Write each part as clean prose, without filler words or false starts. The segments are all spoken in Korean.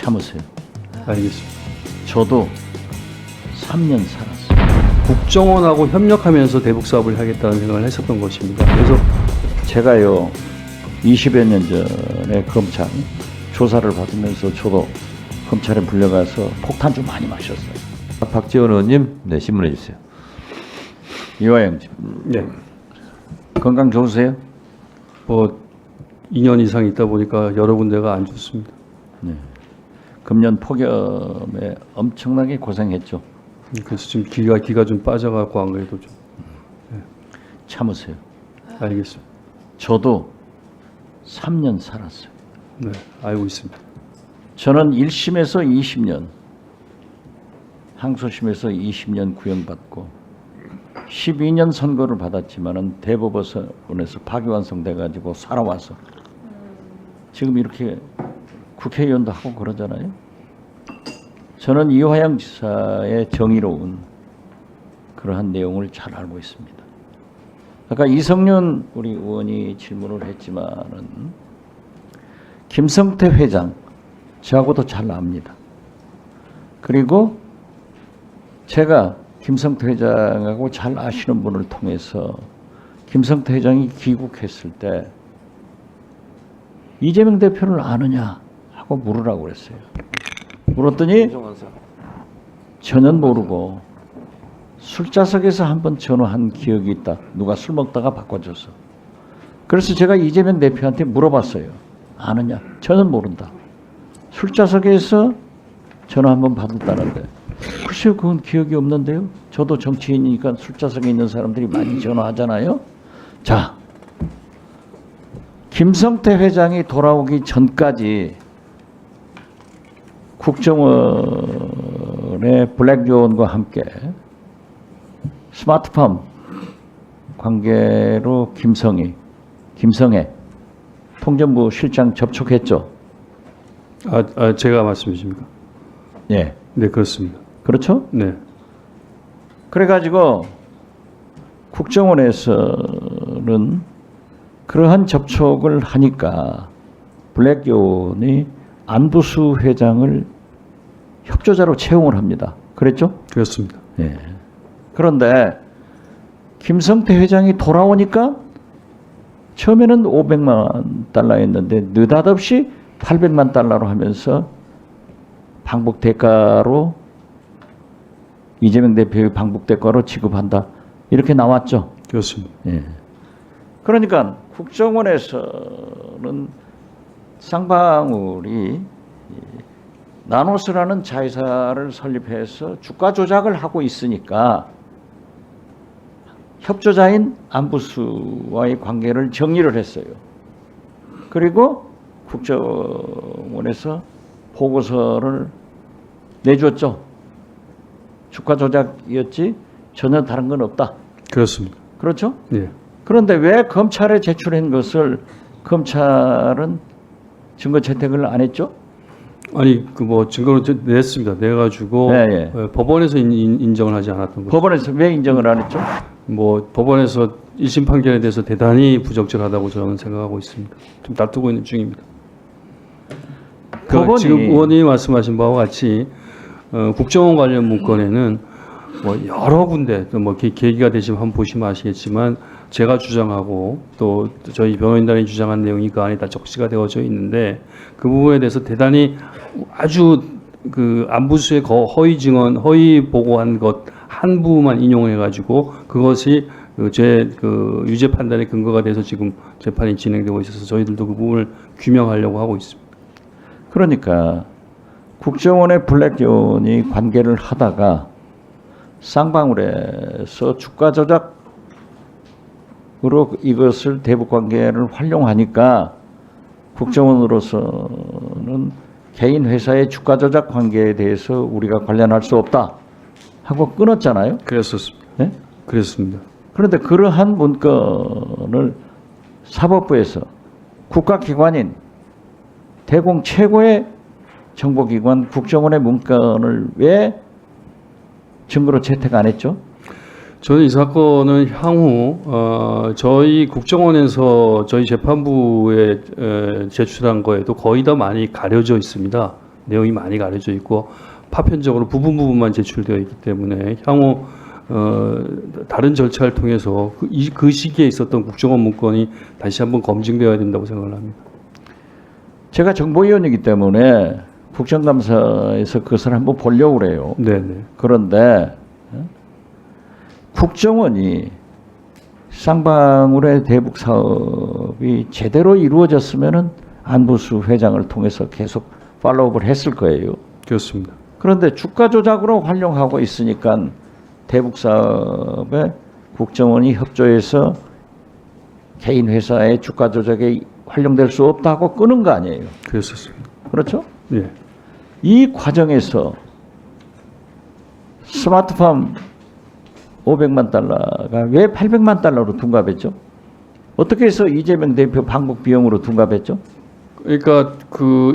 참으세요. 알겠습니다. 저도 3년 살았어요. 국정원하고 협력하면서 대북 사업을 하겠다는 생각을 했었던 것입니다. 그래서 제가요 20여 년 전에 검찰 조사를 받으면서 저도 검찰에 불려가서 폭탄 좀 많이 마셨어요. 박지원 의원님, 네, 신문해 주세요. 이화영 씨, 네, 건강 좋으세요? 뭐 2년 이상 있다 보니까 여러 군데가 안 좋습니다. 금년 폭염에 엄청나게 고생했죠. 그래서 지금 기가 좀 빠져갖고 안 그래도 좀 참으세요. 알겠습니다. 저도 3년 살았어요. 네, 알고 있습니다. 저는 1심에서 20년, 항소심에서 20년 구형받고 12년 선고를 받았지만은 대법원에서 파기환송돼가지고 살아와서 지금 이렇게 국회의원도 하고 그러잖아요. 저는 이화영 지사의 정의로운 그러한 내용을 잘 알고 있습니다. 아까 이성윤 우리 의원이 질문을 했지만은 김성태 회장 저하고도 잘 압니다. 그리고 제가 김성태 회장하고 잘 아시는 분을 통해서 김성태 회장이 귀국했을 때 이재명 대표를 아느냐 하고 물으라고 그랬어요. 물었더니 전혀 모르고 술자석에서 한번 전화한 기억이 있다. 누가 술 먹다가 바꿔줘서. 그래서 제가 이재명 대표한테 물어봤어요. 아느냐? 전혀 모른다. 술자석에서 전화 한번 받았다는데 글쎄요, 그건 기억이 없는데요. 저도 정치인이니까 술자석에 있는 사람들이 많이 전화하잖아요. 자, 김성태 회장이 돌아오기 전까지 국정원의 블랙존과 함께 스마트팜 관계로 김성애 통전부 실장 접촉했죠. 제가 말씀해 주십니까? 예, 네, 그렇습니다. 그렇죠? 네, 그래가지고 국정원에서는 그러한 접촉을 하니까 블랙존이 안부수 회장을 협조자로 채용을 합니다. 그랬죠? 그렇습니다. 예. 그런데 김성태 회장이 돌아오니까 처음에는 500만 달러였는데 느닷없이 800만 달러로 하면서 방북 대가로 이재명 대표의 방북 대가로 지급한다. 이렇게 나왔죠. 그렇습니다. 예. 그러니까 국정원에서는 쌍방울이 나노스라는 자회사를 설립해서 주가 조작을 하고 있으니까 협조자인 안부수와의 관계를 정리를 했어요. 그리고 국정원에서 보고서를 내줬죠. 주가 조작이었지 전혀 다른 건 없다. 그렇습니다. 그렇죠? 네. 그런데 왜 검찰에 제출한 것을 검찰은 증거 채택을 안 했죠? 아니 그 뭐 증거를 냈습니다. 내가지고 네, 법원에서 인정을 하지 않았던 거죠. 법원에서 왜 인정을 안 했죠? 뭐 법원에서 1심 판결에 대해서 대단히 부적절하다고 저는 생각하고 있습니다. 좀 다투고 있는 중입니다. 법원이 지금 의원님이 말씀하신 바와 같이 국정원 관련 문건에는 뭐 여러 군데 또 뭐 계기가 되시면 한번 보시면 아시겠지만 제가 주장하고 또 저희 변호인단이 주장한 내용이 그 안에 다 적시가 되어져 있는데 그 부분에 대해서 대단히 아주 그 안부수의 허위 증언, 허위 보고한 것 한 부분만 인용해 가지고 그것이 제 유죄 판단의 근거가 돼서 지금 재판이 진행되고 있어서 저희들도 그 부분을 규명하려고 하고 있습니다. 그러니까 국정원의 블랙존이 관계를 하다가 쌍방울에서 주가 조작으로 이것을 대북 관계를 활용하니까 국정원으로서는 개인 회사의 주가 조작 관계에 대해서 우리가 관련할 수 없다 하고 끊었잖아요. 그랬었습니다. 네? 그랬습니다. 그런데 그러한 문건을 사법부에서 국가기관인 대공 최고의 정보기관 국정원의 문건을 왜 증거로 채택 안 했죠? 저는 이 사건은 향후 저희 국정원에서 저희 재판부에 제출한 거에도 거의 다 많이 가려져 있습니다. 내용이 많이 가려져 있고 파편적으로 부분만 제출되어 있기 때문에 향후 다른 절차를 통해서 그 시기에 있었던 국정원 문건이 다시 한번 검증되어야 된다고 생각을 합니다. 제가 정보위원이기 때문에 국정감사에서 그것을 한번 보려고 그래요. 네네. 그런데 국정원이 쌍방울의 대북 사업이 제대로 이루어졌으면은 안부수 회장을 통해서 계속 팔로우업을 했을 거예요. 그렇습니다. 그런데 주가 조작으로 활용하고 있으니까 대북 사업에 국정원이 협조해서 개인 회사의 주가 조작에 활용될 수 없다고 끄는 거 아니에요. 그랬었습니다. 그렇죠? 예. 이 과정에서 스마트팜 500만 달러가 왜 800만 달러로 둔갑했죠? 어떻게 해서 이재명 대표 방북 비용으로 둔갑했죠? 그러니까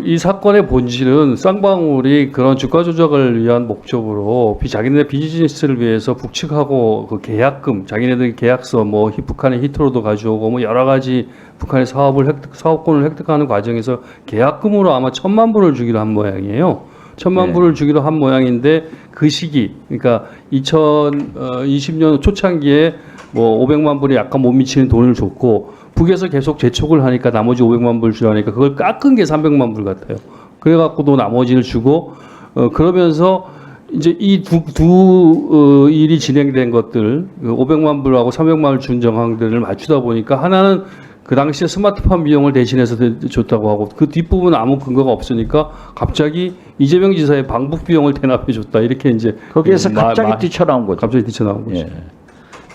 이 사건의 본질은 쌍방울이 그런 주가 조작을 위한 목적으로 자기네 비즈니스를 위해서 북측하고 그 계약금, 자기네들 계약서 뭐 북한의 히트로도 가져오고 뭐 여러 가지 북한의 사업권을 획득하는 과정에서 계약금으로 아마 1,000만 불을 주기로 한 모양이에요. 1,000만 네. 불을 주기로 한 모양인데 그 시기, 그러니까 2020년 초창기에 뭐 500만 불이 약간 못 미치는 돈을 줬고 북에서 계속 재촉을 하니까 나머지 500만 불 주라니까 그걸 깎은 게 300만 불 같아요. 그래갖고도 나머지를 주고 그러면서 이제 이 두 일이 진행된 것들 500만 불하고 300만 불 준 정황들을 맞추다 보니까 하나는 그 당시에 스마트팜 비용을 대신해서 줬다고 하고 그 뒷부분은 아무 근거가 없으니까 갑자기 이재명 지사의 방북 비용을 대납해 줬다 이렇게 이제 거기에서 갑자기 뛰쳐나온 거죠. 갑자기 뛰쳐나온 거죠. 예.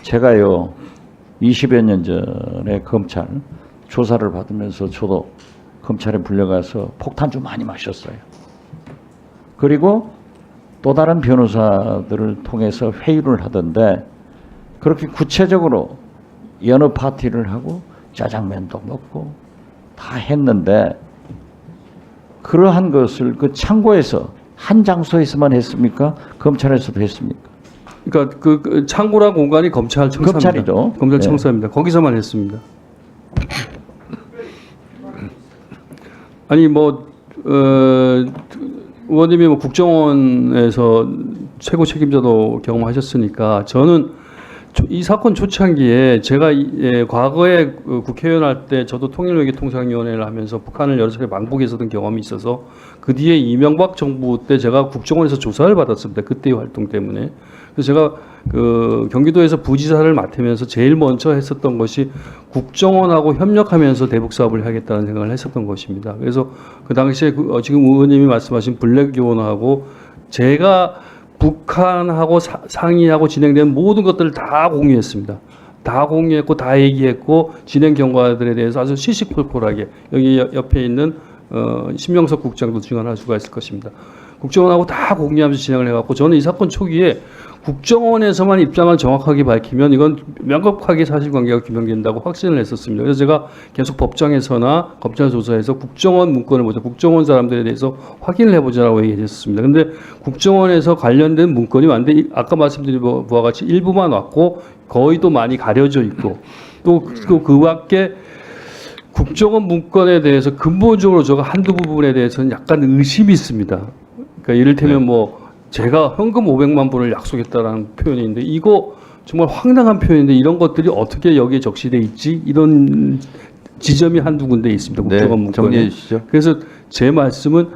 제가요 20여 년 전에 검찰 조사를 받으면서 저도 검찰에 불려가서 폭탄 좀 많이 마셨어요. 그리고 또 다른 변호사들을 통해서 회의를 하던데 그렇게 구체적으로 여느 파티를 하고 짜장면도 먹고 다 했는데 그러한 것을 그 창고에서 한 장소에서만 했습니까? 검찰에서도 했습니까? 그러니까 그 창고란 공간이 검찰 청사입니다. 검찰이죠. 검찰 네. 청사입니다. 거기서만 했습니다. 아니 뭐 의원님이 뭐 국정원에서 최고 책임자도 경험하셨으니까 저는 이 사건 초창기에 제가 과거에 국회의원 할 때 저도 통일외교통상위원회를 하면서 북한을 여러 차례 방북했었던 경험이 있어서 그 뒤에 이명박 정부 때 제가 국정원에서 조사를 받았습니다. 그때의 활동 때문에. 그래서 제가 그 경기도에서 부지사를 맡으면서 제일 먼저 했었던 것이 국정원하고 협력하면서 대북 사업을 하겠다는 생각을 했었던 것입니다. 그래서 그 당시에 지금 의원님이 말씀하신 블랙요원하고 제가 북한하고 상의하고 진행된 모든 것들을 다 공유했습니다. 다 공유했고 다 얘기했고 진행 경과들에 대해서 아주 시시콜콜하게 여기 옆에 있는 신명석 국장도 증언할 수가 있을 것입니다. 국정원하고 다 공유하면서 진행을 해갖고 저는 이 사건 초기에 국정원에서만 입장을 정확하게 밝히면 이건 명확하게 사실관계가 규명된다고 확신을 했었습니다. 그래서 제가 계속 법정에서나 검찰 조사에서 국정원 문건을 보자, 국정원 사람들에 대해서 확인을 해보자라고 얘기했었습니다. 근데 국정원에서 관련된 문건이 왔는데 아까 말씀드린 바와 같이 일부만 왔고 거의 또 많이 가려져 있고 또 그 밖에 국정원 문건에 대해서 근본적으로 제가 한두 부분에 대해서는 약간 의심이 있습니다. 그러니까 이를테면 뭐 제가 현금 500만 불을 약속했다라는 표현이 있는데 이거 정말 황당한 표현인데 이런 것들이 어떻게 여기에 적시돼 있지? 이런 지점이 한두 군데 있습니다. 국정원 문건에. 정리해 주시죠. 그래서 제 말씀은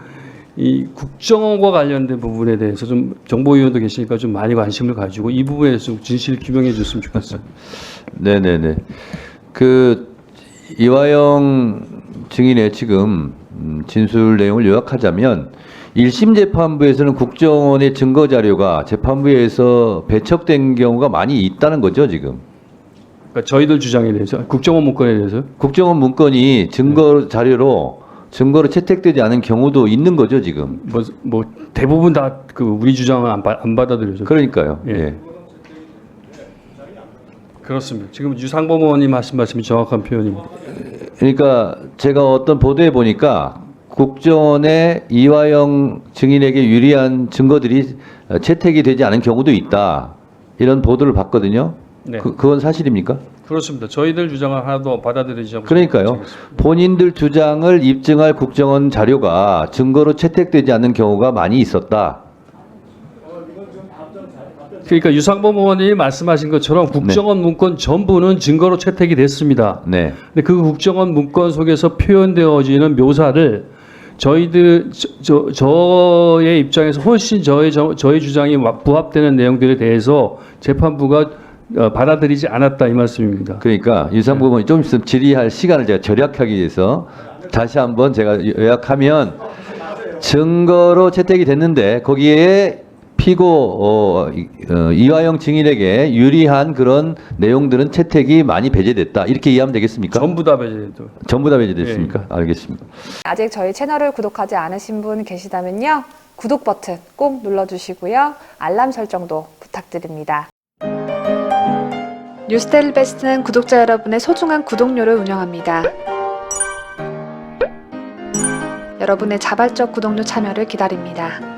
이 국정원과 관련된 부분에 대해서 좀 정보위원도 계시니까 좀 많이 관심을 가지고 이 부분에 대해서 좀 진실 규명해 줬으면 좋겠어요. 네네네. 그 이화영 증인의 지금 진술 내용을 요약하자면 1심 재판부에서는 국정원의 증거 자료가 재판부에서 배척된 경우가 많이 있다는 거죠, 지금. 그러니까 저희들 주장에 대해서 국정원 문건에 대해서 국정원 문건이 증거 자료로 증거로 채택되지 않은 경우도 있는 거죠, 지금. 뭐 대부분 다 그 우리 주장은 안 받아들여져. 그러니까요. 예. 예. 그렇습니다. 지금 유상범 의원님 하신 말씀이 정확한 표현입니다. 그러니까 제가 어떤 보도에 보니까 국정원의 이화영 증인에게 유리한 증거들이 채택이 되지 않은 경우도 있다. 이런 보도를 봤거든요. 네. 그건 사실입니까? 그렇습니다. 저희들 주장을 하나도 받아들이지 않고 그러니까요. 본인들 주장을 입증할 국정원 자료가 증거로 채택되지 않는 경우가 많이 있었다. 그러니까 유상범 의원님이 말씀하신 것처럼 국정원 문건 전부는 증거로 채택이 됐습니다. 네. 근데 그 국정원 문건 속에서 표현되어지는 묘사를 저희들 저의 입장에서 훨씬 저희 주장이 부합되는 내용들에 대해서 재판부가 받아들이지 않았다 이 말씀입니다. 그러니까 유상범 의원이 좀 있으면 질의할 시간을 제가 절약하기 위해서 다시 한번 제가 요약하면 증거로 채택이 됐는데 거기에 피고 이화영 증인에게 유리한 그런 내용들은 채택이 많이 배제됐다. 이렇게 이해하면 되겠습니까? 전부 다 배제됐죠. 전부 다 배제됐습니까? 알겠습니다. 아직 저희 채널을 구독하지 않으신 분 계시다면요. 구독 버튼 꼭 눌러주시고요. 알람 설정도 부탁드립니다. 뉴스데일리 베스트는 구독자 여러분의 소중한 구독료를 운영합니다. 여러분의 자발적 구독료 참여를 기다립니다.